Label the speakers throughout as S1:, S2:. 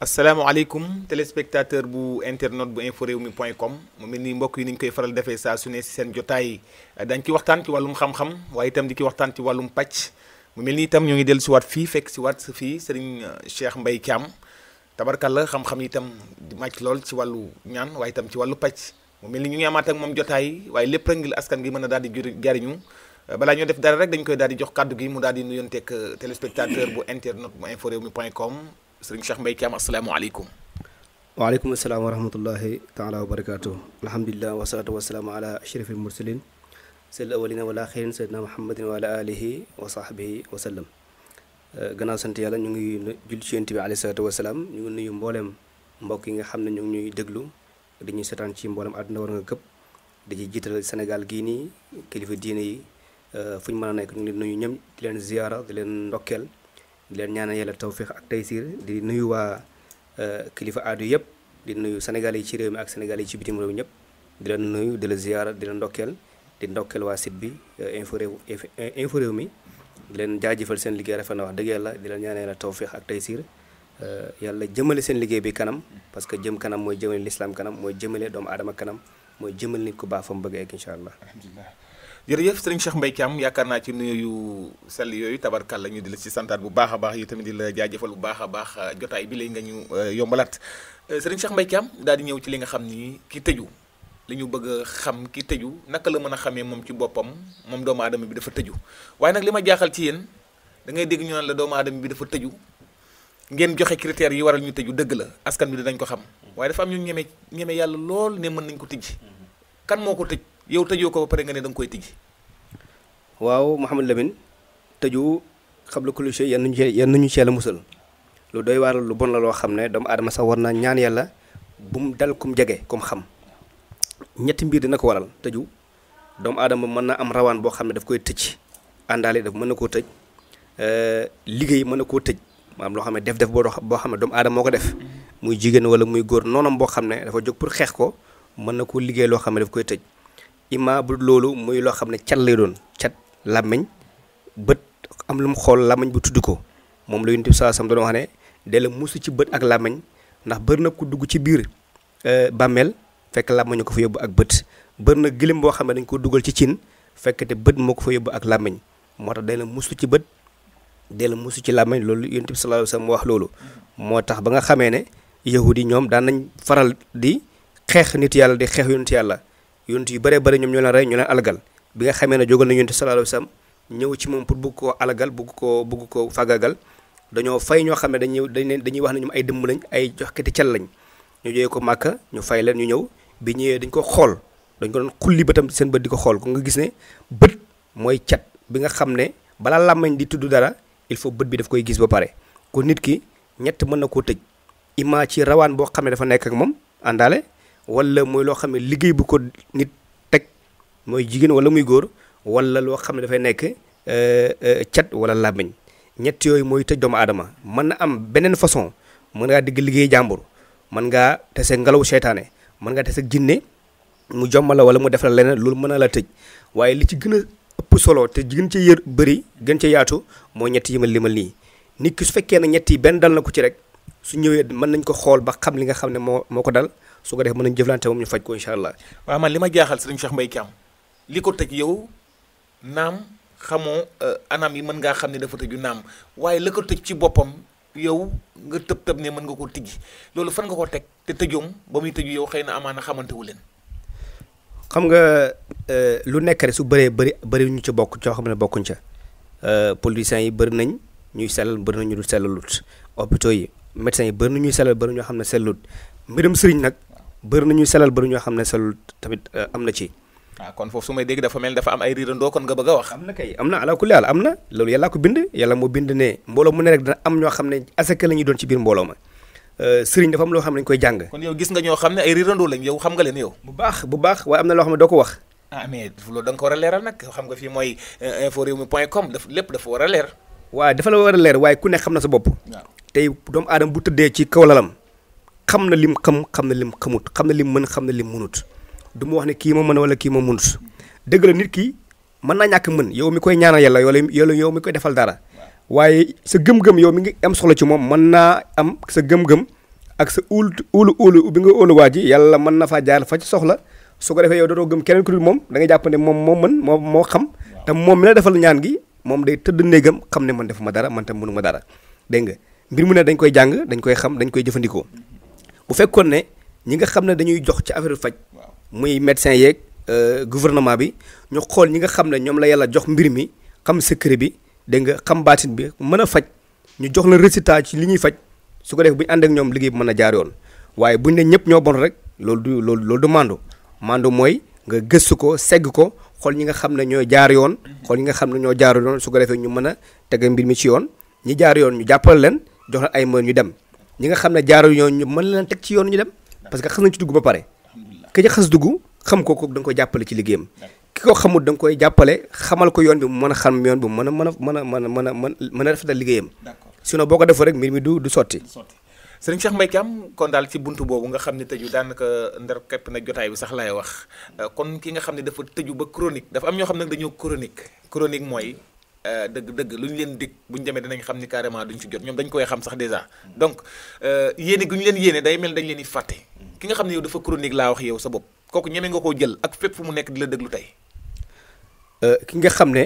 S1: asalaamaaleykum téléspectateur bu internet bu info réew mi point com mu mel ni mbokk yi ni ñu koy faral defee saa su ne si seen jotaay dañ ci waxtaan ci wàllum xam-xam waaye itam di ci waxtaan ci wàllum pàcc mu mel ni itam ñoo ngi dellu si waat fii fekk si waat fii Serigne Cheikh Mbaye Thiam tabarkalla xam-xam itam di màcc lool ci wàllu ñaan waaye itam ci wàllu pàcc mu mel ni ñu ngi amaat ak moom jotaay waaye lépp rek ngir askan gi mën a daal di jariñu balaa ñoo def dara rek dañ koy daal di jox kàddu gi mu daal di nuyonteeg téléspectateur bu internet bu info réew mi point com Serigne Cheikh Mbaye Thiam asalaamaaleykum.
S2: waaleykum asalaam wa rahmatullahi taala wa barakaatu. alhamdulilah wasalaatu wasalaamu ala ashrafil mursalin sel awalina wala axirin sayyidina muhammadin wa ala alihi wa sahbihi wa sallam. gannaaw sant yàlla ñu ngi julli ci yonent bi alayhi salaatu wasalaam ñu ngi nuyu mbooleem mbokk yi nga xam ne ñu ngi ñuy déglu dañuy seetaan ci mboolem àdduna war nga këpp di ci jiital Sénégal gii nii kilifa diine yi fu ñu mën a nekk ñu ngi leen nuyu ñëm di leen ziyaara di leen ndokkeel di leen ñaanal yàlla tawfiq ak taysir di nuyu waa kilifa aadu yëpp di nuyu Sénégal yi ci réew mi ak Sénégal yi ci bitim réew ñëpp di leen nuyu di la ziyaara di leen ndokkeel waa site bi info réew mi di leen jaajëfal seen liggéey rafet na wax dëgg yàlla di leen ñaanal yàlla tawfiq ak taysir yàlla jëmale seen liggéey bi kanam parce que jëm kanam mooy jëmale l'islam kanam mooy jëmale doomu aadama kanam mooy jëmale nit ku baax fa mu bëgg a egg incha allah.
S1: alhamdulilah jërëjëf Serigne Cheikh Mbaye Thiam yaakaar naa ci nuyu yu sell yooyu tabarkàlla ñu di la ci santaat bu baax a baax yi tamit di la jaajëfal bu baax a baax jotaay bi lay nga ñu yombalaat Serigne Cheikh Mbaye Thiam daal di ñëw ci li nga xam ni ki tëju li ñu bëgg a xam ki tëju naka la mën a xamee moom ci boppam moom doomu aadama bi dafa tëju waaye nag li ma jaaxal ci yéen da ngay dégg ñu naan la doomu aadama bi dafa tëju ngeen joxe critères yi waral ñu tëju dëgg la askan bi dinañ ko xam waaye dafa am ñu ñeme yàlla lool ne mën nañ ko tijji kan moo ko tëj yow tëjoo ko ba pare nga ne da nga koy tijji.
S2: waaw Mouhamed Lamine tëju xabla kulli shay yan nañu ci yàlla musal lu doy waar lu bon la loo xam ne doomu aadama sax war naa ñaan yàlla bu mu dal kum jege comme xam ñetti mbir dina ko waral tëju doomu aadama mën na am rawaan boo xam ne daf koy tëj àndaale daf mën na koo tëj liggéey mën na koo tëj maanaam loo xam ne def boo xam ne doomu aadama moo ko def muy jigéen wala muy góor noonam boo xam ne dafa jóg pour xeex ko mën na koo liggéey loo xam ne daf koy tëj imma bu loolu muy loo xam ne cat lay doon cat làmmiñ bët am lu mu xool làmmiñ bu tudd ko moom la Yonent bi saa sam doon wax ne dee la musu ci bët ak làmmiñ ndax bër na ku dugg ci biir bàmmeel fekk làmmiñ ko fa yóbbu ak bët bër na gëlëm boo xam ne dañ ko dugal ci cin fekk te bët moo ko fa yóbbu ak làmmiñ moo tax dee la musu ci bët dee la musu ci làmmiñ loolu Yonent bi sallallahu alayhi wasallam wax loolu moo tax ba nga xamee ne yahudi ñoom daan nañ faral di xeex nit yàlla di xeex yonent yàlla yonent yu bëree bëri ñoom ñoo leen rey ñoo leen algal bi nga xamee ne jógal na yonent sallallahu alayhi wasallam ñëw ci moom pour bugg koo algal bugg koo fagagal dañoo fay ñoo xam ne dañuy wax ne ñoom ay dëmm lañ ay joxkati cal lañ ñu jógee ko Màkka ñu fay leen ñu ñëw bi ñëwee dañ ko xool dañ ko doon xulli bëtam seen bët di ko xool ko nga gis ne bët mooy cat bi nga xam ne balaa làmmañ di tudd dara il faut bët bi daf koy gis ba pare kon nit ki ñett mën na koo tëj ima ci rawaan boo xam ne dafa nekk ak moom àndaale wala mooy loo xam ne liggéey bu ko nit teg mooy jigéen wala muy góor wala loo xam ne dafay nekk cat wala làmmiñ ñett yooyu mooy tëj doomu aadama mën na am beneen façon mën ngaa digg liggéey jàmbur mën ngaa tese ngelaw seytaane mën ngaa tese jinne mu jommal la wala mu def la leneen loolu mën na la tëj waaye li ci gën a ëpp solo te gën ci bëri gën ci yaatu mooy ñett yi ma limal nii nit ki su fekkee ne ñett yi benn dal na ko ci rek su ñëwee mën nañ ko xool ba xam li nga xam ne moo ko dal su ko def mën nañ jëflante moom ñu faj ko incha allah.
S1: waaw man li ma jaaxal Serigne Cheikh Mbaye Thiam li ko tëj yow naam xamoo anam yi mën ngaa xam ne dafa tëju naam waaye la ko tëj ci boppam yow nga tëb ne mën nga ko tijji loolu fan nga ko teg te tëjoom ba muy tëju yow xëy na amaana xamante wu leen.
S2: xam nga lu nekk rek su bëree bëri ñu ci bokk coo xam ne bokkuñ ca politiciens yi bëri nañ ñuy sellal bëri nañ ñu dul sellalut hôpitaux yi médecins yi bëri na ñuy sellal bëri ñoo xam ne sellut mbirum sëriñ nag bëri na ñuy sellal bëri ñoo xam ne sellut tamit am na ci.
S1: waaw kon foofu su may dégg dafa mel dafa am ay riirandoo kon nga bëgg a wax.
S2: am na kay am na ala kulli haal am na loolu yàllaa ko bind yàlla moo bind ne mbooloo mu ne rek dana am ñoo xam ne asaka la ñuy doon ci biir mbooloo ma sëriñ dafa am loo xam ne dañu koy jàng.
S1: kon yow gis nga ñoo xam ne ay riirandoo lañ yow xam nga leen yow.
S2: bu baax waaye am na loo xam ne doo ko wax.
S1: ah mais loolu da nga ko war a leeral nag xam nga fii mooy info réew mi point com lépp dafa war a leer.
S2: waaw dafa la war a leer waaye ku ne xam na sa bopp.
S1: waaw
S2: tey doomu aadama bu tëddee ci kaw lalam xam na lim xam na lim xamut xam na lim mën xam na lim mënut du mu wax ne kii ma mën wala kii ma mënut dëgg la nit ki mën naa ñàkk mën yow mi koy ñaanal yàlla yow mi koy defal dara waaye sa gëm-gëm yow mi ngi am soxla ci moom mën naa am sa gëm-gëm ak sa óolu bi nga óolu waa ji yàlla mën na faa jaar fa ci soxla su ko defee yow dootoo gëm keneen ku dul moom da nga jàpp ne moom moo mën moo xam te moom mi la defal ñaan gi moom day tëdd néegam xam ne man defuma dara man tam mënuma dara dégg nga mbir mu ne dañ koy jàng dañ koy xam dañ koy jëfandikoo bu fekkoon ne ñi nga xam ne dañuy jox ci affaire faj muy médecin yeeg gouvernement bi ñu xool ñi nga xam ne ñoom la yàlla jox mbir mi xam secret bi dégg nga xam baatin bi mën a faj ñu jox la résultat ci li ñuy faj su ko def bu ñu ànd ak ñoom liggéey bi mën a jaar yoon waaye buñ ne ñëpp ñoo bon rek loolu du mandu mooy nga gëstu ko segg ko xool ñi nga xam ne ñooy jaar yoon xool ñi nga xam ne ñoo jaar yoon su ko defee ñu mën a tege mbir mi ci yoon ñi jaar yoon ñu jàppale leen jox leen ay moyens ñu dem ñi nga xam ne jaar yoon ñu mën leen teg ci yoon ñu dem parce que xas nañ ci dugg ba pare ki ci xas dugg xam ko da nga koy jàppale ci liggéeyam ki ko xamul da nga koy jàppale xamal ko yoon bi mu mën a xam yoon bi mën a rafetal liggéeyam sinon boo ko defee rek mbir mi du sotti.
S1: Sëriñ Cheikh Mbaye Thiam kon daal ci buntu boobu nga xam ne tëju daanaka ndar képp na jotaay bi sax lay wax kon ki nga xam ne dafa tëju ba chronique dafa am ñoo xam ne dañoo chronique mooy dëgg lu ñu leen dig bu ñu demee dinañ xam ni carrément duñ ci jot ñoom dañ koy xam sax déjà donc yéene gu ñu leen yéene day mel dañ leen di fàtte ki nga xam ne yow dafa chronique laa wax yow sa bopp kooku ñeme nga koo jël ak fépp fu mu nekk di la déglu tey.
S2: ki nga xam ne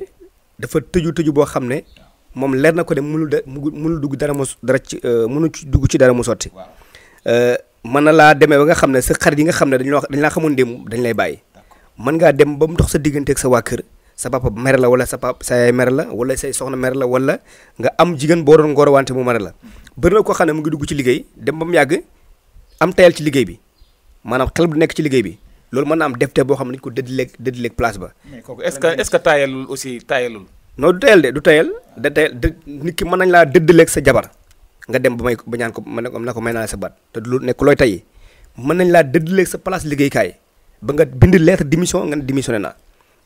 S2: dafa tëju boo xam ne. moom leer na ko de mënul dugg dara ci mënul dugg ci dara mu sotti mën na laa demee ba nga xam ne sa xarit yi nga xam ne dañ laa xamoon démb dañ lay bàyyi mën ngaa dem ba mu dox sa diggante ak sa waa kër sa papa mere la wala sa yaay mere la wala say soxna mere la wala nga am jigéen boo doon ngoro wante mu mere la bëri na koo xam ne mu ngi dugg ci liggéey dem ba mu yàgg am tayal ci liggéey bi maanaam xel bu nekk ci liggéey bi loolu mën na am defte boo xam ne dañu ko dëddileeg place ba.
S1: mais kooku est-ce que taayalul aussi taayalul.
S2: non du tayal nit ki mën nañ laa dëddaleeg sa jabar nga dem ba ñaan ko na ko may naa la sa baat te du nekk looy tayyi mën nañ laa dëddaleeg sa place liggéeykaay ba nga bind lettre démission nga ne démissionné naa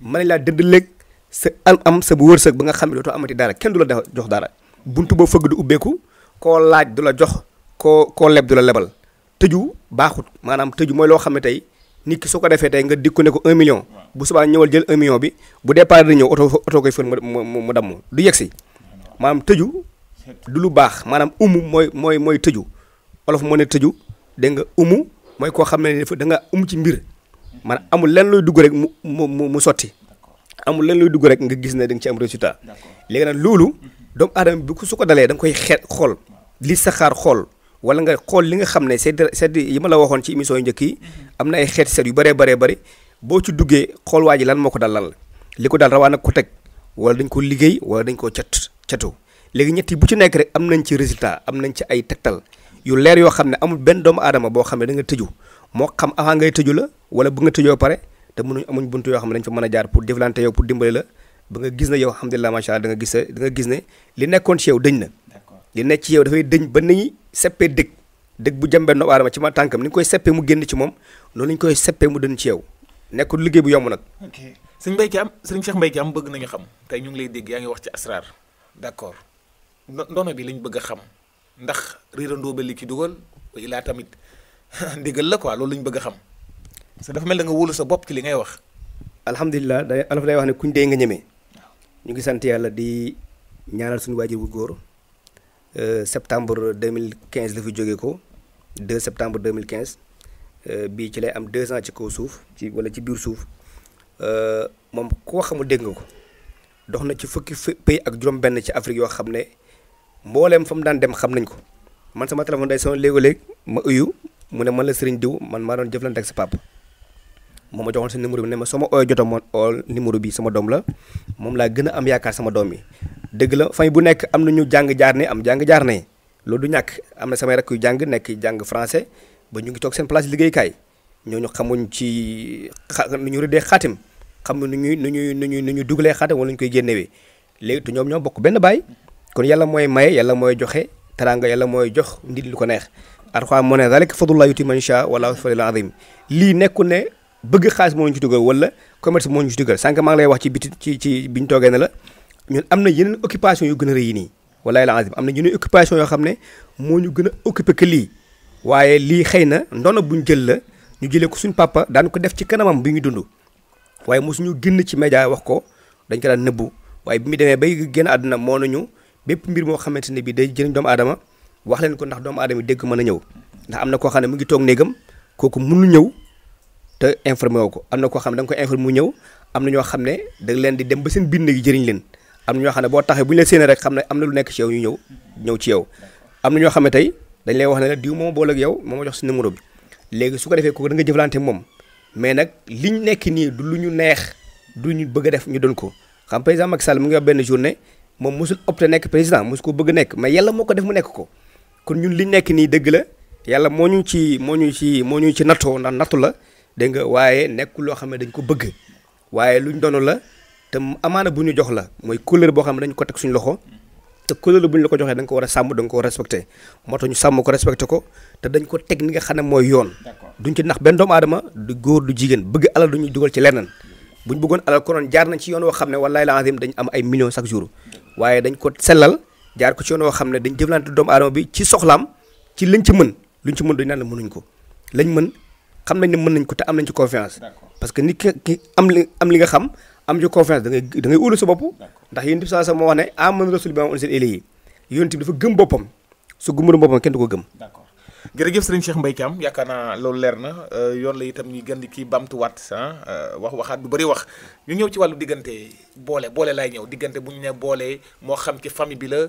S2: mën nañ laa dëddaleeg sa am sa bu wërsëg ba nga xam ne dootoo amati dara kenn du la jox dara buntu boo fëgg du ubbeeku koo laaj du la jox koo leb du la lebal tëju baaxut maanaam tëju mooy loo xam ne tey nit ki soo ko defee tey nga dikku ne ko 1 million bu subaa ñëwal jël 1 million bi bu départ di ñëw oto koy fën mu damm du yegsi maanaam tëju du lu baax maanaam mooy tëju olof moo ne tëju dégg nga mooy koo xam ne da nga ci mbir maanaam amul lenn looy dugg rek mu sotti amul lenn looy dugg rek nga gis ne da nga ci am résultat léegi nag loolu doomu aadama bi su ko dalee da nga koy xool li saxaar xool wala nga xool li nga xam ne sedd yi ma la waxoon ci émission yu njëkk yi am na ay xeeti seet yu bëree bëri boo ci duggee xool waa ji lan moo ko dal lan la li ko dal rawaa nag ko teg wala dañ ko liggéey wala dañ koo catu léegi ñett yi bu ci nekk rek am nañ ci résultat am nañ ci ay tegtal yu leer yoo xam ne amul benn doomu aadama boo xam ne da nga tëju moo xam avant ngay tëju la wala bu nga tëjoo pare te amuñ buntu yoo xam ne dañ fa mën a jaar pour jëflante yow pour dimbali la ba nga gis ne yow alhamdulilah macha allah da nga gis ne li nekkoon ci yow dëñ na li nekk ci yow dafay dëñ ba nañu seppee dëgg bu jëmbee doomu aadama ci ma tànkam ni ñu koy seppee mu génn ci moom noonu la ñu koy seppee mu dëñ ci yow nekkul liggéey bu yomb nag.
S1: ok sëñ Cheikh Mbaye Thiam bëgg nañu xam tey ñu ngi lay dégg yaa ngi wax ci asraar d'accord ndono bi lañ bëgg a xam ndax riirandoo ba li ci dugal ilaa tamit ndigal la quoi loolu lañ bëgg a xam parce que dafa mel da nga wóolu sa bopp ci li ngay wax.
S2: alhamdulilah alaf day wax ne kuñ dee nga ñemee ñu ngi sant yàlla di ñaanal suñu waajur bu góor septembre 2015 la fi jógee ko 2 septembre 2015 bii ci lay am 2 ans ci kaw suuf wala ci biir suuf moom koo xamul dégg nga ko dox na ci fukki pays ak juróom-benn ci Afrique yoo xam ne mbooleem fa mu daan dem xam nañ ko man sama téléphone day sonn léegi-léeg ma uyu mu ne man la Serigne Diw man maa doon jëflante ak sa papa moom ma joxoon sa numéro bi ne ma soo ma ooyee jotoo ma ool numéro bi sama doom la moom laa gën a am yaakaar sama doom bi dëgg la famille bu nekk am na ñu jàng jaar ne am jàng jaar ne loolu du ñàkk am na samay rakk yu jàng nekk jàng français ba ñu ngi toog seen place liggéeykaay ñooñu xamuñ ci nu ñu rëddee xaatim xam nu ñuy dugalee xaatim wala ñu koy génnewee léegi te ñoom ñoo bokk benn baay kon yàlla mooy maye yàlla mooy joxe teraanga yàlla mooy jox nit lu ko neex Alxuraan moo ne zaalika fadlullaahi yu'tiihi man yashaa wallaahu zul fadlil aziim lii nekkul ne bëgg xaalis moo ñu ci dugal wala commerce moo ñu ci dugal sànq maa ngi lay wax ci bi ñu toogee ne la ñun am na yeneen occupation yu gën a rëy yi nii wallaahi la azim am na yeneen occupation yoo xam ne moo ñu gën a occupé que lii waaye lii xëy na ndono buñ jël la ñu jëlee ko suñ papa daan ko def ci kanamam bi ñu dund waaye mosuñu génn ci média wax ko dañ ko daan nëbbu waaye bi mu demee bay génn àdduna moo nañu bépp mbir moo xamante ne bi day jëriñ doomu aadama wax leen ko ndax doomu aadama yi dégg mën a ñëw ndax am na koo xam ne mu ngi toog néegam kooku mënu ñëw te informé woo ko am na koo xam ne da nga koy informé mu ñëw am na ñoo xam ne da nga leen di dem ba seen biir néeg yi jëriñ leen am na ñoo xam ne boo taxee bu ñu la séenee rek xam ne am na lu nekk ci yow ñu ñëw ci yow am na ñoo xam ne tey dañ lay wax ne la diw moom boole ak yow moo ma jox si numéro bi léegi su ko defee kooku da nga jëflante moom mais nag liñ nekk nii du lu ñu neex du ñu bëgg a def ñu doon ko xam président Macky Sall mu ngi wax benn journée moom mosul opté nekk président mosu ko bëgg nekk mais yàlla moo ko def mu nekk ko kon ñun liñ nekk nii dëgg la yàlla moo ñu ci nattoo ndax nattu la dégg nga waaye nekkul loo xam ne dañ ko bëgg waaye luñ doon la te amaana bu ñu jox la mooy couleur boo xam ne dañ ko teg suñu loxo te couleur bu ñu la ko joxee da nga ko war a sàmm da nga ko war a respecté moo tax ñu sàmm ko respecté ko te dañ ko teg ni nga xam ne mooy yoon duñ ci nax benn doomu aadama du góor du jigéen bëgg alal duñu dugal ci leneen buñ bëggoon alal konoon jaar nañ ci yoon woo xam ne wallahi la azim dañ am ay millions chaque jour waaye dañ ko sellal jaar ko ci yoon woo xam ne dañ jëflante doomu aadama bi ci soxlaam ci liñ ci mën luñ ci mën duñ naan la mënuñ ko lañ mën xam nañ ne mën nañ ko te am nañ ci confiance parce que nit ki am li nga xam am ci confiance da ngay óolu sa bopp ndax yonent bi saa sa moo wax ne amana rasul bi ma unzila ilayhi yonent bi dafa gëm boppam su gëmul boppam kenn du ko gëm
S1: jërëjëf sëriñ Cheikh Mbaye Thiam yaakaar naa loolu leer na yoon la itam ñuy gën di kii bamtuwaat waxaat du bëri wax ñu ñëw ci wàllu diggante boole laay ñëw diggante bu ñu ne boole moo xam ci famille bi la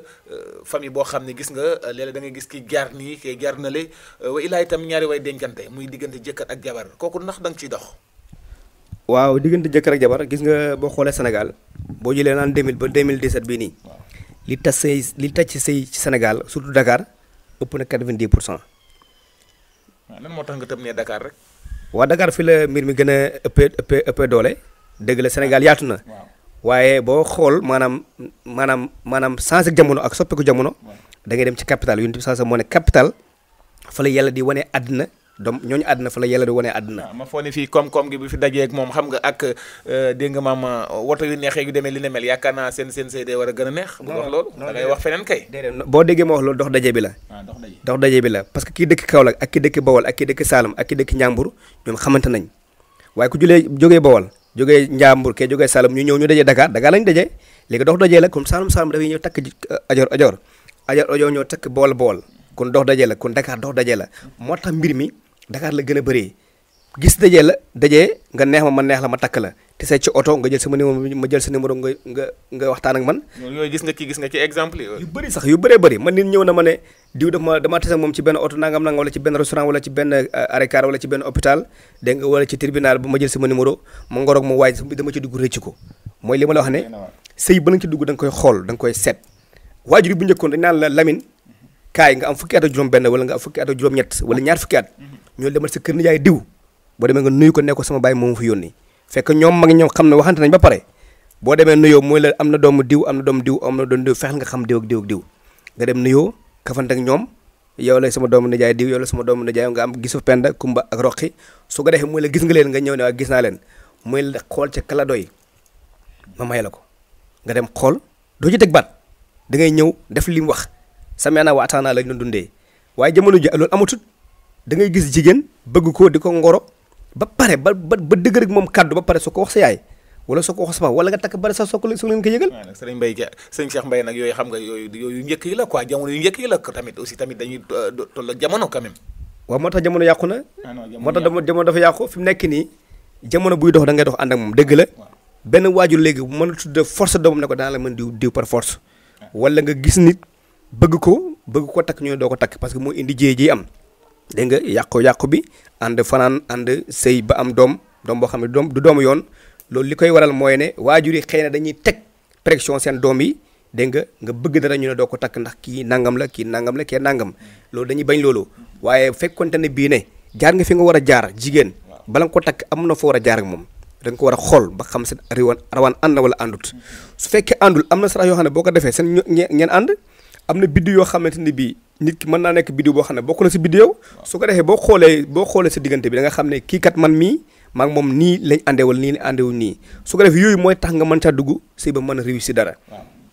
S1: famille boo xam ne gis nga léeg-léeg da nga gis ki jaar nii kii jaar na le wa ilaa itam ñaari way dencante muy diggante jëkkër ak jabar kooku ndax da nga ciy dox
S2: waaw diggante jëkkër ak jabar gis nga boo xoolee Sénégal boo jëlee naan 2000 ba 2017 bii nii li tas ci sëy ci Sénégal surtout Dakar ëpp na 90 pour cent
S1: waaw lan moo tax nga tëm ne Dakar rek.
S2: waa Dakar fi la mbir mi gën a ëppee doole dëgg la Sénégal yaatu na waaye boo xool maanaam changé jamono ak soppeeku jamono da ngay dem ci capital Yonent bi saa moo ne capital fa la yàlla di wane àddina donc ñooñu àddina fa la yàlla di wane àddina.
S1: ma foo ne fii koom-koom gi bu fi dajee ak moom xam nga ak dégg nga maam woto yu neexee yu demee li ne mel yaakaar naa seen sëy day war a gën a neex. bu wax loolu da ngay wax feneen kay.
S2: déedéet boo déggee ma wax loolu dox daje bi la. dox daje bi la parce que kii dëkk Kaolack ak ki dëkk Bawol ak ki dëkk Saalum ak ki dëkk Njàmbur ñoom xamante nañ waaye ku jógee Bawol jógee Njàmbur ke jógee Saalum ñu ñëw ñu dajee Dakar lañ dajee léegi dox dajee la comme Saalum dafay ñëw takk ajoor ñëw takk Bawol kon dox dajee la kon Dakar dox dajee la moo tax mbir mi Dakar la gën a bëree gis dajee nga neex ma neex la ma takk la te say ci oto nga jël sama numéro ma jël sa numéro nga waxtaan ak man.
S1: yooyu gis nga ci exemple
S2: yu bëri sax yu bëree bëri man nit ñëw na ma ne diw dama tase moom ci benn oto nangam wala ci benn restaurant wala ci benn arrêt car wala ci benn hôpital dégg nga wala ci tribunal bu ma jël sama numéro ma ngoroog ma waaj dama ci dugg rëcc ko mooy li ma la wax ne sëy ba nga ci dugg da nga koy xool da nga koy seet waajur bu njëkkoon dañ naan la Lamine kaay nga am fukki at ak juróom benn wala nga am fukki at ak juróom ñett wala ñaar fukki at ñoo demal sa kër nijaay diw boo demee nga nuyu ko ne ko sama baay moomu fi yónni fekk ñoom mag ñoom xam ne waxante nañ ba pare boo demee nuyoo mooy la am na doomu diw am na doomu diw am na doomu diw fexeel nga xam diw ak diw ak diw nga dem nuyoo kafante ak ñoom yow la sama doomu nijaay diw yow la sama doomu nijaay nga am gisu penda kumba ak roqi su ko defee mooy la gis nga leen nga ñëw ne waa gis naa leen mooy la xool ca kala doy ma may la ko nga dem xool doo ci teg baat da ngay ñëw def li mu wax sami'naa wa ataanaa lañ doon dundee waaye jamono ji loolu amatut da ngay gis jigéen bëgg ko di ko ngoro ba pare ba dëgg rek moom kàddu ba pare soo ko wax sa yaay wala soo ko wax sa papa wala nga takk bari sax soo leen ko yëgal.
S1: waaw nag sëriñ Mbaye sëriñ Cheikh Mbaye nag yooyu xam nga yooyu njëkk yi la quoi jamono yu njëkk yi la tamit aussi tamit dañuy toll ak jamono quand même.
S2: waaw moo tax jamono yàqu na. moo tax jamono dafa yàqu fi mu nekk nii jamono buy dox da ngay dox ànd ak moom dëgg la benn waajur léegi bu mën a tudd force doomam ne ko daan la mën diw par force wala nga gis nit bëgg ko takk ñu ne doo ko takk parce que moo indi ji am dégg nga yàqu bi ànd fanaan ànd sëy ba am doom boo xam ne du doomu yoon loolu li koy waral mooy ne waajur yi xëy na dañuy teg pression seen doom yi dégg nga bëgg dara ñu ne doo ko takk ndax kii nangam la kii nangam loolu dañuy bañ loolu waaye fekkonte ne bii ne jaar nga fi nga war a jaar jigéen bala nga ko takk am na fa war a jaar ak moom da nga ko war a xool ba xam seen rawaan ànd na wala àndut su fekkee àndul am na sarax yoo xam ne boo ko defee seen ngeen ànd am na biddiw yoo xamante ni bii nit ki mën naa nekk biddiw boo xam ne bokk na si biddiw su ko defee boo xoolee sa diggante bi da nga xam ne kii kat man mii maa ngi moom nii lañ àndee wala nii lañ àndewul nii su ko defee yooyu mooy tax nga mën caa dugg sëy ba mën a réussir dara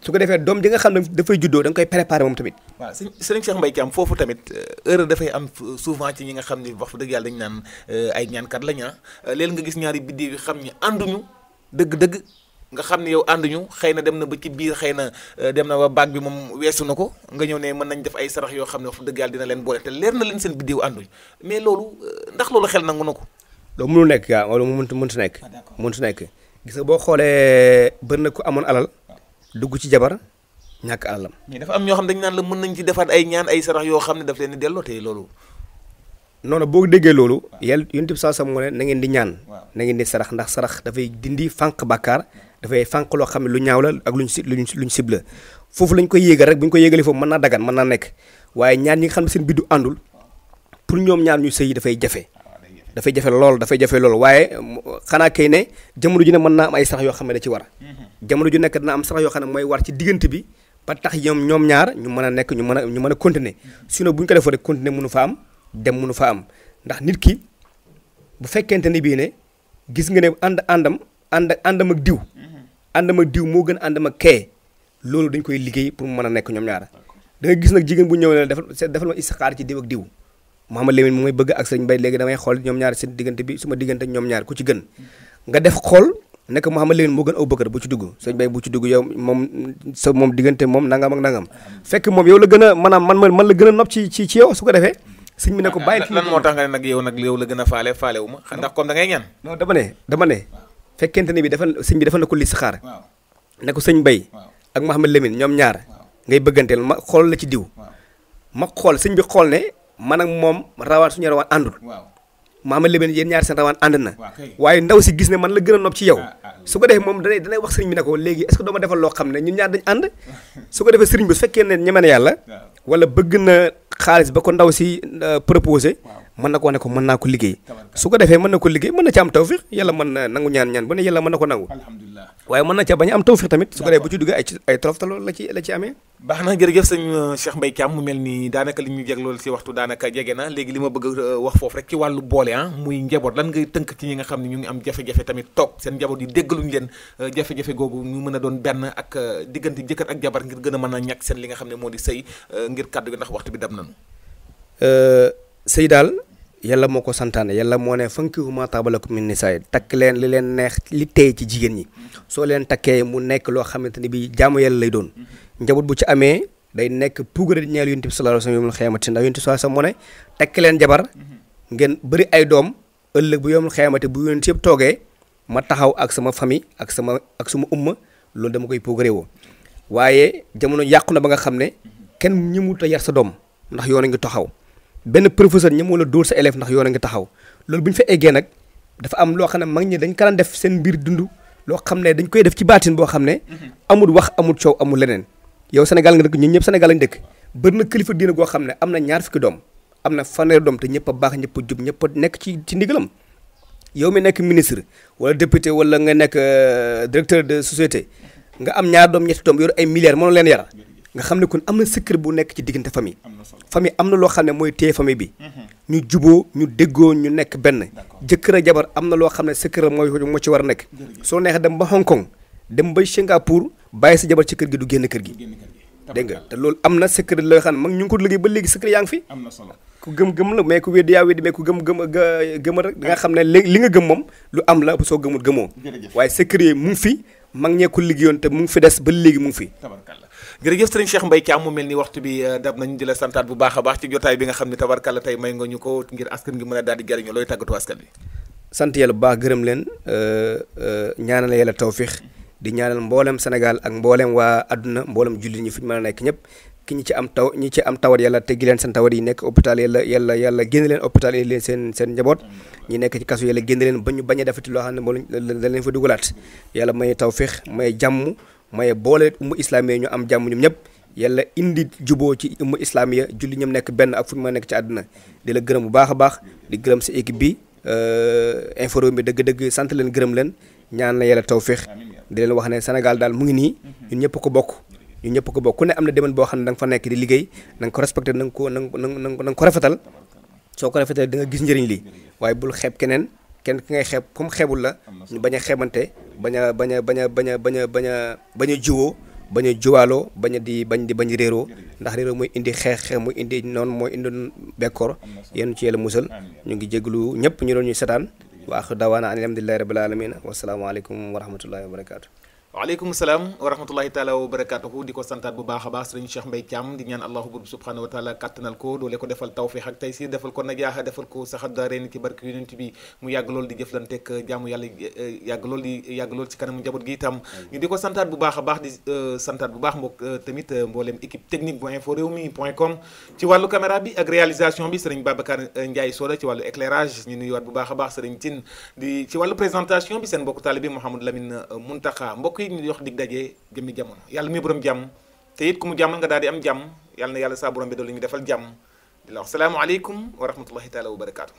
S2: su ko defee doom ji nga xam ne dafay juddoo da nga koy préparer moom tamit
S1: waaw sëriñ Cheikh Mbaye Thiam foofu tamit erreur dafay am souvent ci ñi nga xam ne wax dëgg yàlla dañu naan ay ñaankat lañ léegi nga gis ñaari biddiw yi xam ñi ànduñu dëgg-dëgg nga xam ne yow ànduñu xëy na dem na ba ci biir xëy na dem na ba baag bi moom weesu na ko nga ñëw ne mën nañ def ay sarax yoo xam ne wax dëgg yàlla dina leen boole te leer na leen seen biddiw ànduñ mais loolu ndax loolu xel nangu na ko.
S2: loolu mënu nekk gaa wala mu mëntu nekk. mëntu nekk gis nga boo xoolee bëri na ku amoon alal dugg ci jabar ñàkk alalam.
S1: mais dafa am ñoo xam dañ naan la mën nañ ci defaat ay ñaan ay sarax yoo xam ne daf leen di delloo te loolu.
S2: noonu boo déggee loolu yàlla yonent bi saa sam moo ne na ngeen di ñaan na ngeen di sarax ndax sarax dafay dindi fànq bàkkaar dafay fànq loo xam ne lu ñaaw la ak luñ sib la foofu lañ koy yéegal rek bu ñu ko yéegalee foofu mën naa dagan mën naa nekk waaye ñaan ñi nga xam ne seen biddu àndul pour ñoom ñaar ñu sëy dafay jafe dafay jafe lool waaye xanaa kay ne jamono ju ne mën naa am ay sarax yoo xam ne da ci war jamono ju nekk dina am sarax yoo xam ne mooy war ci diggante bi ba tax ñoom ñaar ñu mën a nekk ñu mën a continuer sinon bu ñu ko defoo rek continuer mënu fa am dem mënu fa am ndax nit ki bu fekkente ni bii ne gis nga ne àndam ak diw moo gën àndam ak kee loolu dañ koy liggéey pour mu mën a nekk ñoom ñaar da nga gis nag jigéen bu ñëw ne defal ma istixaar ci diw ak diw Mouhamed Lamine mooy bëgg ak sëñ Mbaye léegi damay xool ñoom ñaar seen diggante bi suma diggante ñoom ñaar ku ci gën nga def xool nekk Mouhamed Lamine moo gën Abu Bakar bu ci dugg sëñ Mbaye bu ci dugg yow moom diggante moom nangam ak nangam fekk moom yow la gën a maanaam man la gën a nopp ci yow su ko defee sëñ bi ne ko bàyyi
S1: lan moo tax nga ne nag yow la gën a faale wu ma ndax comme da ngay ñaan
S2: non dama ne fekkente ni bi sëñ bi defal na ko listixaar ne ko sëñ Mbaye ak Mouhamed Lamine ñoom ñaar ngay bëgganteel ma xool la ci diw ma xool sëñ bi xool ne man ak moom rawaan suñu rawaan àndul Mouhamed Lamine yéen ñaar seen rawaan ànd na waaye ndaw si gis ne man la gën a nopp ci yow su ko defee moom danay wax sëriñ bi ne ko léegi est-ce que doo ma defal loo xam ne ñun ñaar dañ ànd su ko defee sëriñ bi su fekkee ne ñeme na yàlla wala bëgg na xaalis ba ko ndaw si proposé mën na ko wax ne ko mën naa ko liggéey su ko defee mën na ko liggéey mën na ci am tawfiq yàlla mën na nangu ñaan bu ne yàlla mën na ko nangu waaye mën na ca bañ a am tawfiq tamit su ko defee bu ci duggee ay toloftalo la ci amee
S1: baax na jërëjëf sëñ Cheikh Mbaye Thiam mu mel ni daanaka li ñu jeg loolu si waxtu daanaka jege na léegi li ma bëgg wax foofu rek ci wàllu boole muy njaboot lan ngay tënk ci ñi nga xam ne ñu ngi am jafe-jafe tamit toog seen njaboot yi déggaluñu leen jafe-jafe googu ñu mën a doon benn ak diggante jëkkër ak jabar ngir gën a mën a ñàkk seen li nga xam ne moo di sëy ngir kàddu gi ndax waxtu bi dab nañu
S2: sëy daal yàlla moo ko santaane yàlla moo ne fankihu maa taaba lakum min nisaa takk leen li leen neex li tey ci jigéen ñi soo leen takkee mu nekk loo xamante ni bi jaamu yàlla lay doon njaboot bu ci amee day nekk puugare ñeel yonent bi sallallahu alayhi wa sallam yawmul xiyaamati ndax yonent bi sallallahu alayhi wa sallam moo ne takk leen jabar ngeen bëri ay doom ëllëg bu yawmul xiyaamati bu yonent yëpp toogee ma taxaw ak sama famille ak suma umma loolu dama koy puugare woo waaye jamono yàqu na ba nga xam ne kenn ñëmut a yar sa doom ndax yoon a ngi taxaw benn professeur ñëmoo la dóor sa élève ndax yoon a ngi taxaw loolu bu ñu fa eggee nag dafa am loo xam ne mag ñi dañ ko daan def seen mbir dund loo xam ne dañ koy def ci baatin boo xam ne amul wax amul coow amul leneen yow Sénégal nga dëkk ñun ñëpp Sénégal lañ dëkk bëri na kilifa diina goo xam ne am na ñaar fukki doom am na fanweeri doom te ñëpp a baax ñëpp a jub ñëpp a nekk ci ndigalam yow mi nekk ministre wala député wala nga nekk directeur de société nga am ñaar doom ñetti doom yor ay milliards mënu leen yar nga xam ne kon am na secret bu nekk ci diggante famille am na loo xam ne mooy téye famille bi ñu juboo ñu déggoo ñu nekk benn jëkkër ak jabar am na loo xam ne secret moo ci war a nekk soo neexee dem ba Hong Kong dem ba Singapour bàyyi sa jabar ci kër gi du génn kër gi dégg nga te loolu am na secret loo xam ne mag ñu ngi ko liggéey ba léegi secret yaa ngi fi ku gëm la mais ku weddi yaa weddi mais ku gëm rek da nga xam ne li nga gëm moom lu am la soo gëmul gëmoo waaye secret yi mu ngi fi mag ñee ko liggéeyoon te mu ngi fi des ba léegi mu ngi fi
S1: jërëjëf sëriñ Cheikh Mbaye Thiam mu mel ni waxtu bi dab nañu di la santaat bu baax a baax ci jotaay bi nga xam ne tabarkàlla tey may nga ñu ko ngir askan gi mën a daal di jariñu looy tàggatoo askan bi
S2: sant yàlla bu baax gërëm leen ñaanal yàlla tawfiix di ñaanal mboolem Sénégal ak mboolem waa adduna mboolem jullit ñi fi ñu mën a nekk ñëpp ki ñi ci am tawat yàlla teggi leen seen tawat yi nekk hôpital yàlla génn leen hôpital yi leen seen njaboot ñi nekk ci kaso yàlla génn leen ba ñu bañ a defati loo xam ne moo da leen fa dugalaat yàlla may tawfiix may jàmm maye boole umma islamiya ñu am jàmm ñoom ñëpp yàlla indi juboo ci umma islamiya julli ñoom nekk benn ak fu ñu mën a nekk ci àdduna di la gërëm bu baax a baax di gërëm sa équipe bi Infos Rewmi dëgg-dëgg sant leen gërëm leen ñaan la yàlla tawfiix di leen wax ne Sénégal daal mu ngi nii ñun ñëpp ko bokk ku ne am na demen boo xam ne da nga fa nekk di liggéey na nga ko respecté na nga ko rafetal soo ko rafetal da nga gis njëriñ li waaye bul xeeb kenn ki ngay xeeb comme xeebul la ñu bañ a xeebante bañ a jiwoo bañ a juwaaloo bañ di réeroo ndax réeroo mooy indi xeex mooy indi noonu mooy indi bekkoor yéen ci yàlla musal ñu ngi jéglu ñëpp ñu doon ñu setaan wa axir dawaana an alhamdulillahi rabbil alamin wasalaamualeykum wa rahmatullahi wa barakatu
S1: waaleykum salaam wa rahmatullahi taala wa barakatuhu di ko santaat bu baax a baax sëriñ Cheikh Mbaye Thiam di ñaan allahu bur subhanahu wa taala kàttanal ko doole ko defal tawfiq ak taysir defal ko najaaxa defal ko saxat daareeni ci barke yonent bi mu yàgg lool di jëflanteeg jaamu yàlla yàgg lool ci kanamu njaboot gi itam ñu di ko santaat bu baax a baax di santaat bu baax tamit mboolem équipe technique bu info rewmi point com ci wàllu caméra bi ak réalisation bi sëriñ Babacar Ndiaye Soda ci wàllu éclairage ñu nuyuwaat bu baax a baax sëriñ Tine di ci wàllu présentation bi seen mbokk taalibe Mouhamadou Lamine Muntaxa mbokk yi ñu jox dig daje jëmmi jamono yàlla muy borom jàmm te it ku mu jàmmal nga daal di am jàmm yàlla na yàlla saa borom bi doolu ñu defal jàmm di la wax salaamu aleykum wa rahmatullahi taala wa barakaatu